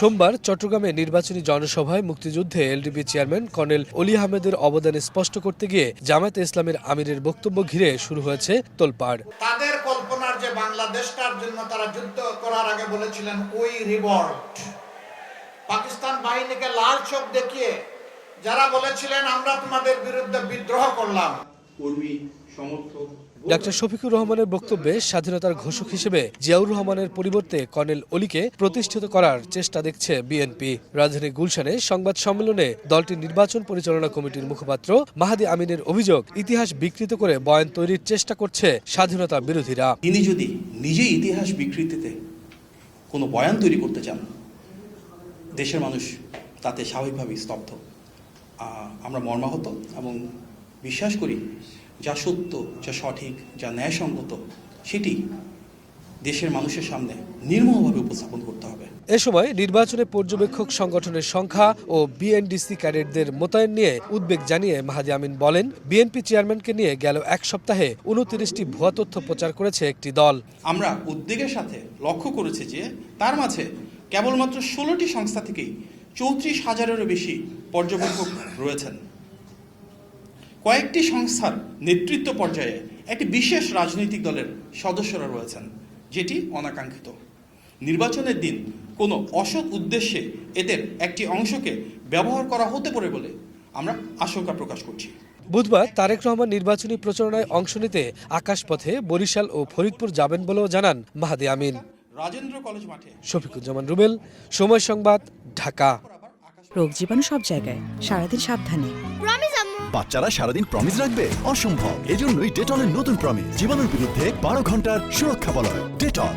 সোমবার চট্টগ্রামে নির্বাচনী জনসভায় মুক্তিযুদ্ধে এলডিপি চেয়ারম্যান কর্নেল অলি আহমেদের অবদান স্পষ্ট করতে গিয়ে জামায়াতে ইসলামের আমিরের বক্তব্য ঘিরে শুরু হয়েছে তোলপাড়। তাদের কল্পনার যে বাংলাদেশটার জন্য তারা যুদ্ধ করার আগে বলেছিলেন উই রিভল্ট, পাকিস্তান বাহিনীকে লাল চোখ দেখিয়ে যারা বলেছিলেন আমরা তোমাদের বিরুদ্ধে বিদ্রোহ করলাম। কর্মী সমর্থক ডাক্তার শফিকুর রহমানের বক্তব্যে স্বাধীনতার ঘোষক হিসেবে জিয়াউর রহমানের পরিবর্তে কর্নেল অলিকে প্রতিষ্ঠিত করার চেষ্টা দেখছে বিএনপি। রাজধানী গুলশানে সংবাদ সম্মেলনে দলটির নির্বাচন পরিচালনা কমিটির মুখপাত্র মাহাদি আমিনের অভিযোগ, ইতিহাস বিকৃত করে বয়ান তৈরির চেষ্টা করছে স্বাধীনতা বিরোধীরা। তিনি যদি নিজেই ইতিহাস বিকৃতিতে কোনো বয়ান তৈরি করতে চান, দেশের মানুষ তাতে স্বাভাবিকভাবেই স্তব্ধ। আমরা মর্মাহত এবং বিশ্বাস করি যা সত্য, যা সঠিক, যা ন্যায়সঙ্গত সেটি দেশের মানুষের সামনে নির্মমভাবে উপস্থাপন করতে হবে। এ সময় নির্বাচনে পর্যবেক্ষক সংগঠনের সংখ্যা ও বিএনডিসি ক্যাডেটদের মোতায়েন নিয়ে উদ্বেগ জানিয়ে মাহাদি আমিন বলেন, বিএনপি চেয়ারম্যানকে নিয়ে গেল এক সপ্তাহে 29টি ভুয়া তথ্য প্রচার করেছে একটি দল। আমরা উদ্বেগের সাথে লক্ষ্য করেছি যে তার মাঝে কেবলমাত্র 16টি সংস্থা থেকেই 34,000-এরও বেশি পর্যবেক্ষক রয়েছেন। কয়েকটি সংস্থার নেতৃত্ব পর্যায়ে একটি বিশেষ রাজনৈতিক দলের সদস্যরা রয়েছেন, যেটি অনাকাঙ্ক্ষিত। নির্বাচনের দিন কোনো অসৎ উদ্দেশ্যে এদের একটি অংশকে ব্যবহার করা হতে পারে বলে আমরা আশঙ্কা প্রকাশ করছি। বুধবার তারেক রহমান নির্বাচনী প্রচারণায় অংশ নিতে আকাশপথে বরিশাল ও ফরিদপুর যাবেন বলেও জানান মাহাদি আমিন। রাজেন্দ্র কলেজ মাঠে শফিকুজ্জামান রুবেল, সময় সংবাদ, ঢাকা। রোগ জীবাণু সব জায়গায়, সারাদিন সাবধানে। বাচ্চারা সারাদিন প্রমিস রাখবে? অসম্ভব। এজন্যই ডেটলের নতুন প্রমিস, জীবাণুর বিরুদ্ধে 12 ঘন্টার সুরক্ষা বলয়। ডেটল।